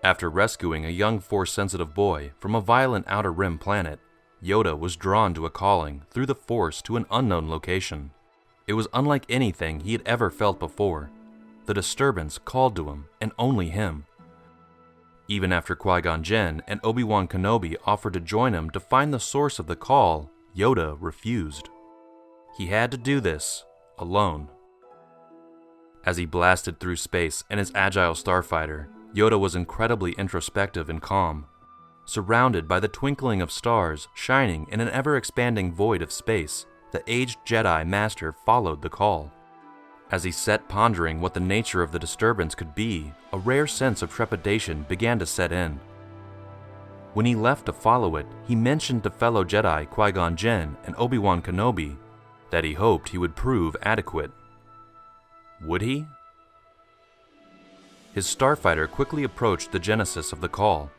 After rescuing a young Force-sensitive boy from a violent Outer Rim planet, Yoda was drawn to a calling through the Force to an unknown location. It was unlike anything he had ever felt before. The disturbance called to him, and only him. Even after Qui-Gon Jinn and Obi-Wan Kenobi offered to join him to find the source of the call, Yoda refused. He had to do this alone. As he blasted through space in his agile starfighter, Yoda was incredibly introspective and calm, surrounded by the twinkling of stars shining in an ever-expanding void of space. The aged Jedi Master followed the call. As he sat pondering what the nature of the disturbance could be, a rare sense of trepidation began to set in. When he left to follow it, he mentioned to fellow Jedi Qui-Gon Jinn and Obi-Wan Kenobi that he hoped he would prove adequate. Would he? His starfighter quickly approached the genesis of the call.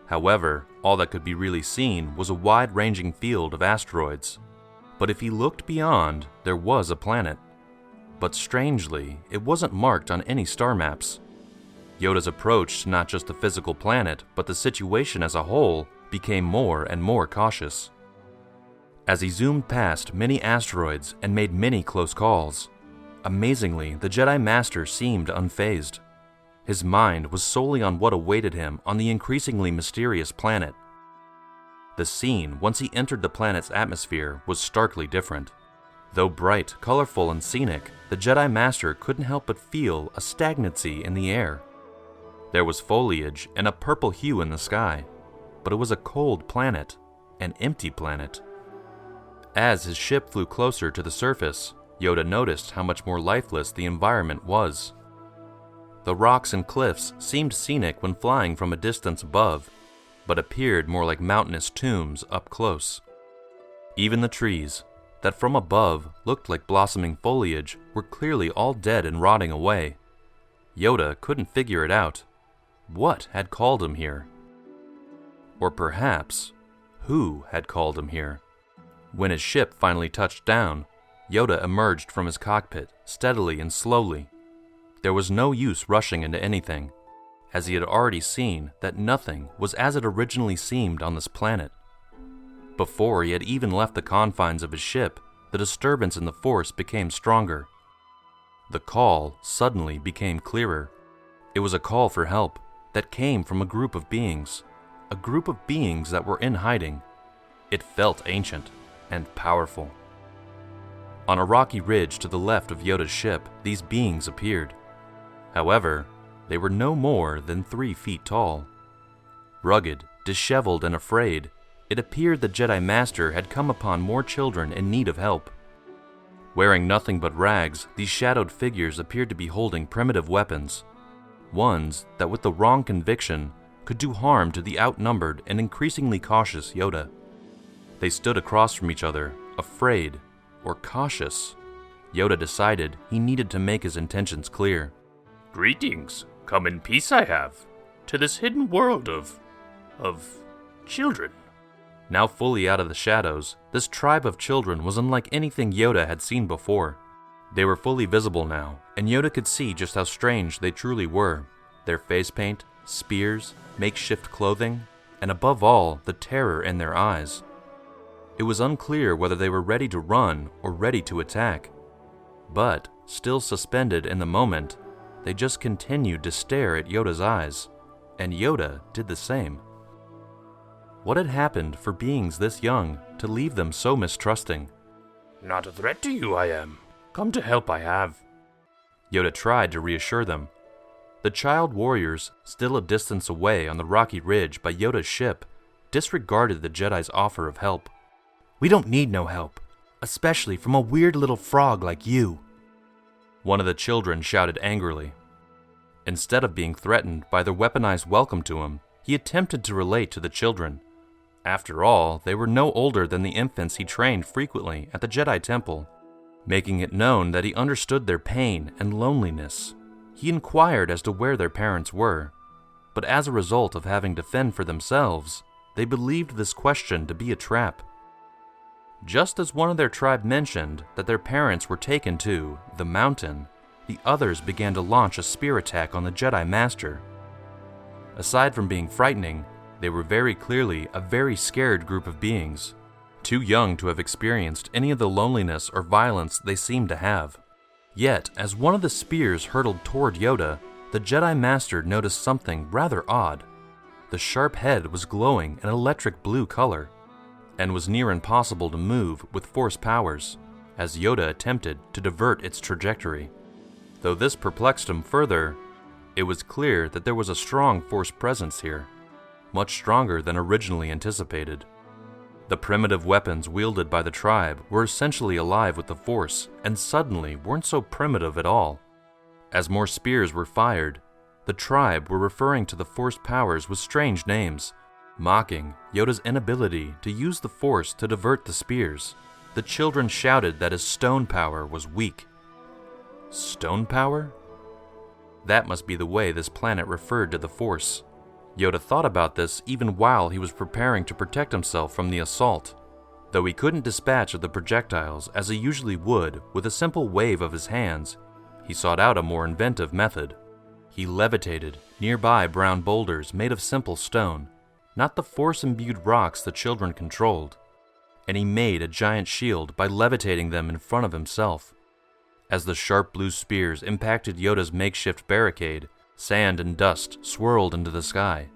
However, all that could be really seen was a wide-ranging field of asteroids. But if he looked beyond, there was a planet. But strangely, it wasn't marked on any star maps. Yoda's approach to not just the physical planet, but the situation as a whole, became more and more cautious. As he zoomed past many asteroids and made many close calls, amazingly, the Jedi Master seemed unfazed. His mind was solely on what awaited him on the increasingly mysterious planet. The scene, once he entered the planet's atmosphere, was starkly different. Though bright, colorful, and scenic, the Jedi Master couldn't help but feel a stagnancy in the air. There was foliage and a purple hue in the sky, but it was a cold planet, an empty planet. As his ship flew closer to the surface, Yoda noticed how much more lifeless the environment was. The rocks and cliffs seemed scenic when flying from a distance above, but appeared more like mountainous tombs up close. Even the trees, that from above looked like blossoming foliage, were clearly all dead and rotting away. Yoda couldn't figure it out. What had called him here? Or perhaps, who had called him here? When his ship finally touched down, Yoda emerged from his cockpit steadily and slowly. There was no use rushing into anything, as he had already seen that nothing was as it originally seemed on this planet. Before he had even left the confines of his ship, the disturbance in the Force became stronger. The call suddenly became clearer. It was a call for help that came from a group of beings that were in hiding. It felt ancient and powerful. On a rocky ridge to the left of Yoda's ship, these beings appeared. However, they were no more than 3 feet tall. Rugged, disheveled, and afraid, it appeared the Jedi Master had come upon more children in need of help. Wearing nothing but rags, these shadowed figures appeared to be holding primitive weapons, ones that with the wrong conviction could do harm to the outnumbered and increasingly cautious Yoda. They stood across from each other, afraid or cautious. Yoda decided he needed to make his intentions clear. Greetings, come in peace I have, to this hidden world of children. Now fully out of the shadows, this tribe of children was unlike anything Yoda had seen before. They were fully visible now, and Yoda could see just how strange they truly were. Their face paint, spears, makeshift clothing, and above all, the terror in their eyes. It was unclear whether they were ready to run or ready to attack. But, still suspended in the moment, they just continued to stare at Yoda's eyes, and Yoda did the same. What had happened for beings this young to leave them so mistrusting? Not a threat to you I am. Come to help I have. Yoda tried to reassure them. The child warriors, still a distance away on the rocky ridge by Yoda's ship, disregarded the Jedi's offer of help. We don't need no help, especially from a weird little frog like you. One of the children shouted angrily. Instead of being threatened by their weaponized welcome to him, he attempted to relate to the children. After all, they were no older than the infants he trained frequently at the Jedi Temple. Making it known that he understood their pain and loneliness, he inquired as to where their parents were. But as a result of having to fend for themselves, they believed this question to be a trap. Just as one of their tribe mentioned that their parents were taken to the mountain, the others began to launch a spear attack on the Jedi Master. Aside from being frightening, they were very clearly a very scared group of beings, too young to have experienced any of the loneliness or violence they seemed to have. Yet, as one of the spears hurtled toward Yoda, the Jedi Master noticed something rather odd. The sharp head was glowing an electric blue color, and was near impossible to move with Force powers, as Yoda attempted to divert its trajectory. Though this perplexed him further, it was clear that there was a strong Force presence here, much stronger than originally anticipated. The primitive weapons wielded by the tribe were essentially alive with the Force, and suddenly weren't so primitive at all. As more spears were fired, the tribe were referring to the Force powers with strange names, mocking Yoda's inability to use the Force to divert the spears. The children shouted that his stone power was weak. Stone power? That must be the way this planet referred to the Force. Yoda thought about this even while he was preparing to protect himself from the assault. Though he couldn't dispatch of the projectiles as he usually would with a simple wave of his hands, he sought out a more inventive method. He levitated nearby brown boulders made of simple stone, not the Force-imbued rocks the children controlled, and he made a giant shield by levitating them in front of himself. As the sharp blue spears impacted Yoda's makeshift barricade, sand and dust swirled into the sky.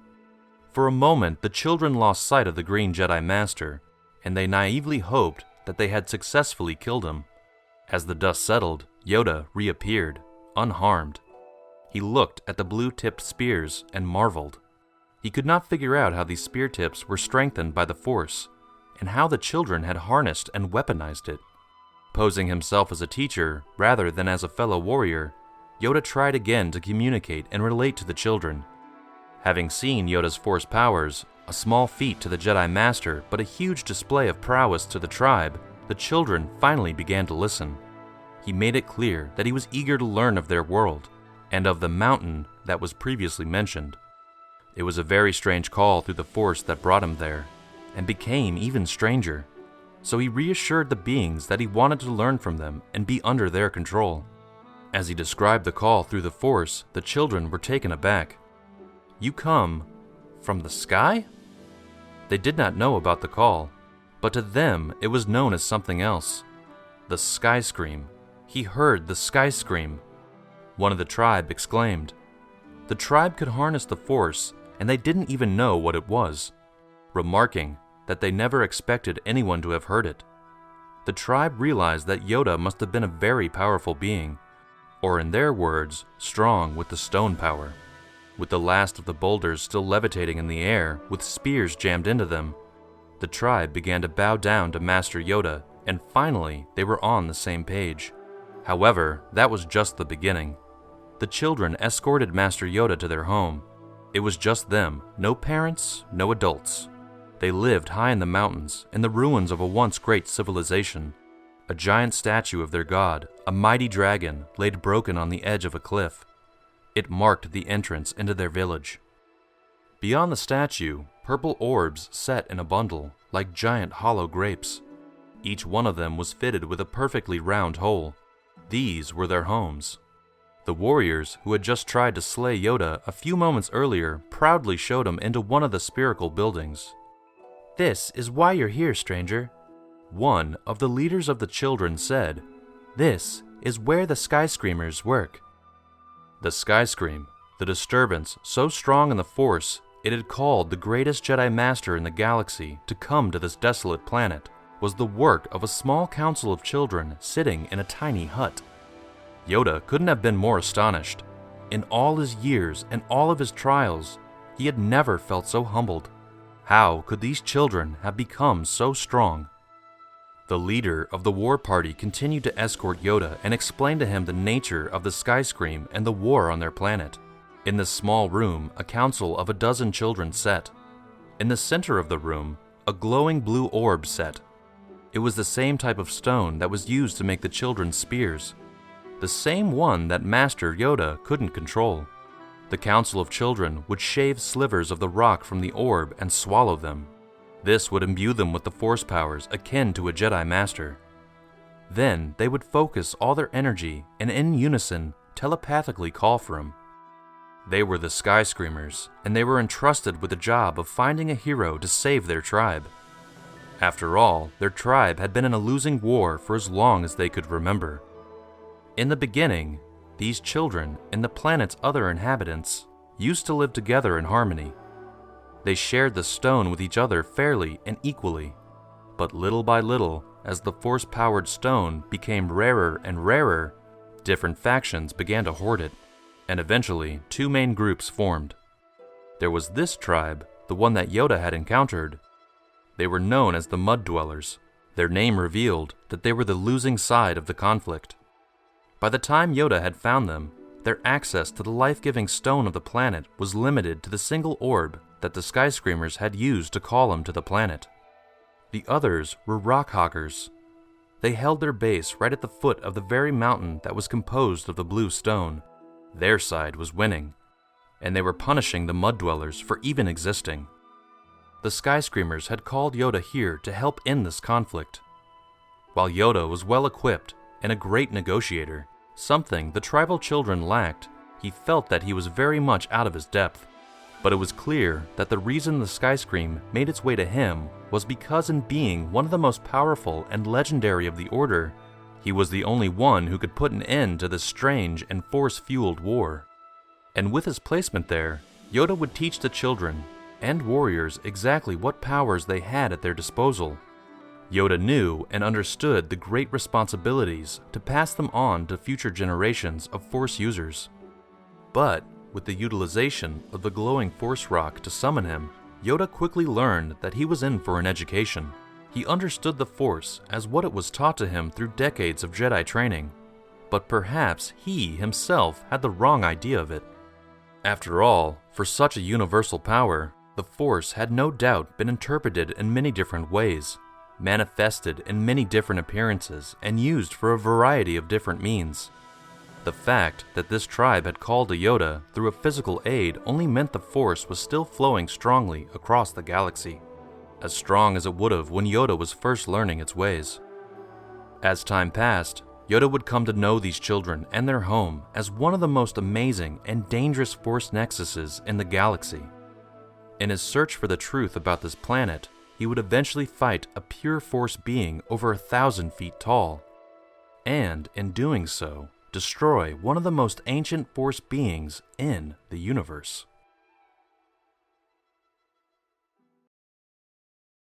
For a moment, the children lost sight of the Green Jedi Master, and they naively hoped that they had successfully killed him. As the dust settled, Yoda reappeared, unharmed. He looked at the blue-tipped spears and marveled. He could not figure out how these spear tips were strengthened by the Force, and how the children had harnessed and weaponized it. Posing himself as a teacher rather than as a fellow warrior, Yoda tried again to communicate and relate to the children. Having seen Yoda's Force powers, a small feat to the Jedi Master but a huge display of prowess to the tribe, the children finally began to listen. He made it clear that he was eager to learn of their world, and of the mountain that was previously mentioned. It was a very strange call through the Force that brought him there, and became even stranger. So he reassured the beings that he wanted to learn from them and be under their control. As he described the call through the Force, the children were taken aback. "You come from the sky?" They did not know about the call, but to them it was known as something else. The Sky Scream. He heard the Sky Scream. One of the tribe exclaimed. The tribe could harness the Force, and they didn't even know what it was, remarking that they never expected anyone to have heard it. The tribe realized that Yoda must have been a very powerful being, or in their words, strong with the stone power. With the last of the boulders still levitating in the air, with spears jammed into them, the tribe began to bow down to Master Yoda, and finally they were on the same page. However, that was just the beginning. The children escorted Master Yoda to their home. It was just them, no parents, no adults. They lived high in the mountains, in the ruins of a once great civilization. A giant statue of their god, a mighty dragon, laid broken on the edge of a cliff. It marked the entrance into their village. Beyond the statue, purple orbs set in a bundle, like giant hollow grapes. Each one of them was fitted with a perfectly round hole. These were their homes. The warriors who had just tried to slay Yoda a few moments earlier proudly showed him into one of the spherical buildings. "This is why you're here, stranger," one of the leaders of the children said. "This is where the Sky Screamers work." The Sky Scream, the disturbance so strong in the Force it had called the greatest Jedi Master in the galaxy to come to this desolate planet, was the work of a small council of children sitting in a tiny hut. Yoda couldn't have been more astonished. In all his years and all of his trials, he had never felt so humbled. How could these children have become so strong? The leader of the war party continued to escort Yoda and explain to him the nature of the Sky Scream and the war on their planet. In this small room, a council of a dozen children sat. In the center of the room, a glowing blue orb sat. It was the same type of stone that was used to make the children's spears, the same one that Master Yoda couldn't control. The council of children would shave slivers of the rock from the orb and swallow them. This would imbue them with the Force powers akin to a Jedi Master. Then they would focus all their energy and in unison telepathically call for him. They were the Sky Screamers, and they were entrusted with the job of finding a hero to save their tribe. After all, their tribe had been in a losing war for as long as they could remember. In the beginning, these children and the planet's other inhabitants used to live together in harmony. They shared the stone with each other fairly and equally, but little by little, as the Force-powered stone became rarer and rarer, different factions began to hoard it, and eventually 2 main groups formed. There was this tribe, the one that Yoda had encountered. They were known as the Mud Dwellers. Their name revealed that they were the losing side of the conflict. By the time Yoda had found them, their access to the life-giving stone of the planet was limited to the single orb that the Sky Screamers had used to call him to the planet. The others were rock hoggers. They held their base right at the foot of the very mountain that was composed of the blue stone. Their side was winning, and they were punishing the Mud Dwellers for even existing. The Sky Screamers had called Yoda here to help end this conflict. While Yoda was well equipped and a great negotiator, something the tribal children lacked, he felt that he was very much out of his depth. But it was clear that the reason the Sky Scream made its way to him was because, in being one of the most powerful and legendary of the Order, he was the only one who could put an end to this strange and force-fueled war. And with his placement there, Yoda would teach the children and warriors exactly what powers they had at their disposal. Yoda knew and understood the great responsibilities to pass them on to future generations of Force users. But with the utilization of the glowing Force rock to summon him, Yoda quickly learned that he was in for an education. He understood the Force as what it was taught to him through decades of Jedi training, but perhaps he himself had the wrong idea of it. After all, for such a universal power, the Force had no doubt been interpreted in many different ways, manifested in many different appearances, and used for a variety of different means. The fact that this tribe had called to Yoda through a physical aid only meant the Force was still flowing strongly across the galaxy, as strong as it would have when Yoda was first learning its ways. As time passed, Yoda would come to know these children and their home as one of the most amazing and dangerous Force nexuses in the galaxy. In his search for the truth about this planet, he would eventually fight a pure Force being over 1,000 feet tall, and in doing so, destroy one of the most ancient Force beings in the universe.